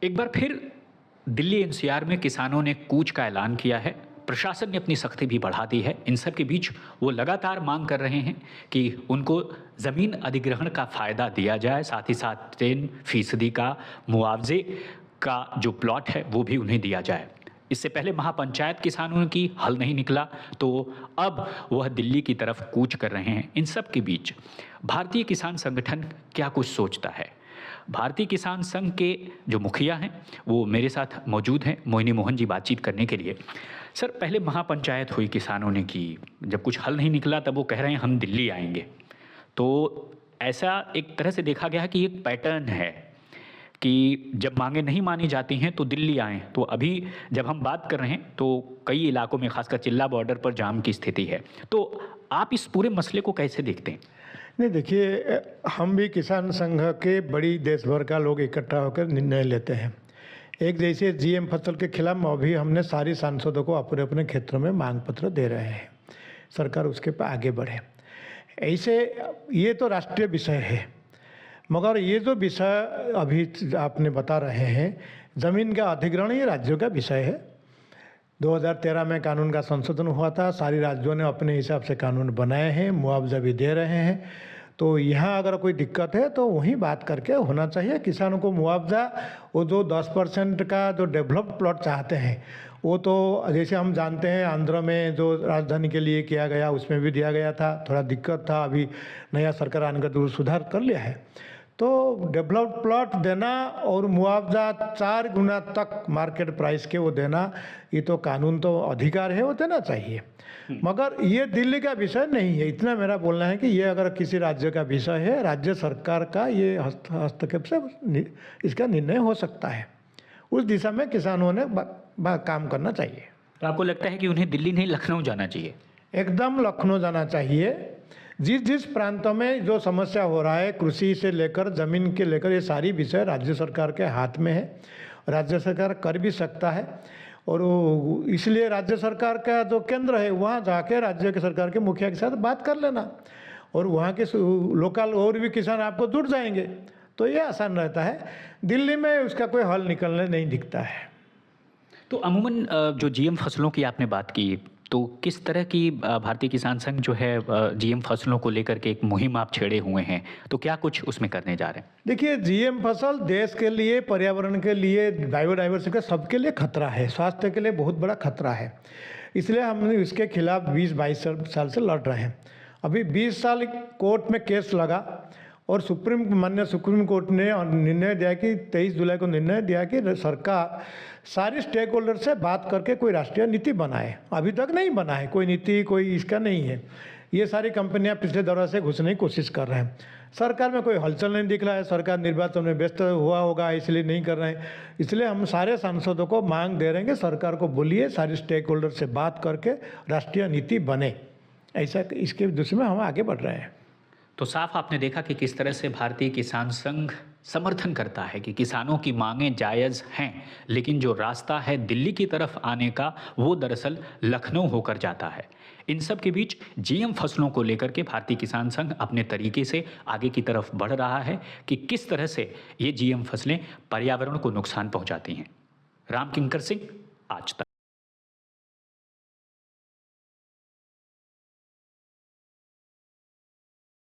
एक बार फिर दिल्ली एनसीआर में किसानों ने कूच का ऐलान किया है। प्रशासन ने अपनी सख्ती भी बढ़ा दी है। इन सब के बीच वो लगातार मांग कर रहे हैं कि उनको ज़मीन अधिग्रहण का फ़ायदा दिया जाए, साथ ही साथ 3% का मुआवजे का जो प्लॉट है वो भी उन्हें दिया जाए। इससे पहले महापंचायत किसानों की हल नहीं निकला तो अब वह दिल्ली की तरफ कूच कर रहे हैं। इन सब के बीच भारतीय किसान संगठन क्या कुछ सोचता है? भारतीय किसान संघ के जो मुखिया हैं वो मेरे साथ मौजूद हैं, मोहिनी मोहन जी, बातचीत करने के लिए। सर, पहले महापंचायत हुई किसानों ने की, जब कुछ हल नहीं निकला तब वो कह रहे हैं हम दिल्ली आएंगे। तो ऐसा एक तरह से देखा गया है कि एक पैटर्न है कि जब मांगे नहीं मानी जाती हैं तो दिल्ली आएँ। तो अभी जब हम बात कर रहे हैं तो कई इलाकों में खासकर चिल्ला बॉर्डर पर जाम की स्थिति है। तो आप इस पूरे मसले को कैसे देखते हैं? नहीं, देखिए, हम भी किसान संघ के बड़ी देश भर का लोग इकट्ठा होकर निर्णय लेते हैं। एक जैसे जीएम फसल के खिलाफ अभी हमने सारी सांसदों को अपने अपने क्षेत्रों में मांग पत्र दे रहे हैं, सरकार उसके पर आगे बढ़े। ऐसे ये तो राष्ट्रीय विषय है, मगर ये जो विषय अभी आपने बता रहे हैं, ज़मीन का अधिग्रहण, ये राज्यों का विषय है। 2013 में कानून का संशोधन हुआ था, सारी राज्यों ने अपने हिसाब से कानून बनाए हैं, मुआवजा भी दे रहे हैं। तो यहाँ अगर कोई दिक्कत है तो वहीं बात करके होना चाहिए। किसानों को मुआवजा, वो जो 10% का जो डेवलप्ड प्लॉट चाहते हैं, वो तो जैसे हम जानते हैं आंध्र में जो राजधानी के लिए किया गया उसमें भी दिया गया था, थोड़ा दिक्कत था। अभी नया सरकार आने का सुधार कर लिया है। तो डेवलप्ड प्लॉट देना और मुआवजा 4 गुना तक मार्केट प्राइस के वो देना, ये तो कानून तो अधिकार है, वो देना चाहिए। मगर ये दिल्ली का विषय नहीं है, इतना मेरा बोलना है कि ये अगर किसी राज्य का विषय है, राज्य सरकार का ये हस्तक्षेप से इसका निर्णय हो सकता है। उस दिशा में किसानों ने काम करना चाहिए। तो आपको लगता है कि उन्हें दिल्ली नहीं लखनऊ जाना चाहिए? एकदम लखनऊ जाना चाहिए। जिस प्रांतों में जो समस्या हो रहा है, कृषि से लेकर ज़मीन के लेकर, ये सारी विषय राज्य सरकार के हाथ में है। राज्य सरकार कर भी सकता है और इसलिए राज्य सरकार का जो केंद्र है वहाँ जाके राज्य के सरकार के मुखिया के साथ बात कर लेना और वहाँ के लोकल और भी किसान आपको जुड़ जाएंगे, तो ये आसान रहता है। दिल्ली में उसका कोई हल निकलने नहीं दिखता है। तो अमूमन जो जीएम फसलों की आपने बात की, तो किस तरह की भारतीय किसान संघ जो है जीएम फसलों को लेकर के एक मुहिम आप छेड़े हुए हैं, तो क्या कुछ उसमें करने जा रहे हैं? देखिए, जीएम फसल देश के लिए, पर्यावरण के लिए, बायोडाइवर्सिटी का सबके लिए खतरा है, स्वास्थ्य के लिए बहुत बड़ा खतरा है। इसलिए हम इसके खिलाफ 20-22 साल से लड़ रहे हैं। अभी 20 साल कोर्ट में केस लगा और माननीय सुप्रीम कोर्ट ने निर्णय दिया कि 23 जुलाई को निर्णय दिया कि सरकार सारी स्टेक होल्डर से बात करके कोई राष्ट्रीय नीति बनाए। अभी तक नहीं बना है कोई नीति, कोई इसका नहीं है। ये सारी कंपनियां पिछले दौर से घुसने की कोशिश कर रहे हैं। सरकार में कोई हलचल नहीं दिख रहा है, सरकार निर्वाचन में व्यस्त हुआ होगा इसलिए नहीं कर रहे हैं। इसलिए हम सारे सांसदों को मांग दे रहे हैं कि सरकार को बोलिए सारी स्टेक होल्डर से बात करके राष्ट्रीय नीति बने। ऐसा इसके दिशा में हम आगे बढ़ रहे हैं। तो साफ आपने देखा कि किस तरह से भारतीय किसान संघ समर्थन करता है कि किसानों की मांगें जायज़ हैं, लेकिन जो रास्ता है दिल्ली की तरफ आने का वो दरअसल लखनऊ होकर जाता है। इन सब के बीच जीएम फसलों को लेकर के भारतीय किसान संघ अपने तरीके से आगे की तरफ बढ़ रहा है कि किस तरह से ये जीएम फसलें पर्यावरण को नुकसान पहुंचाती हैं। राम किंकर सिंह, आज तक।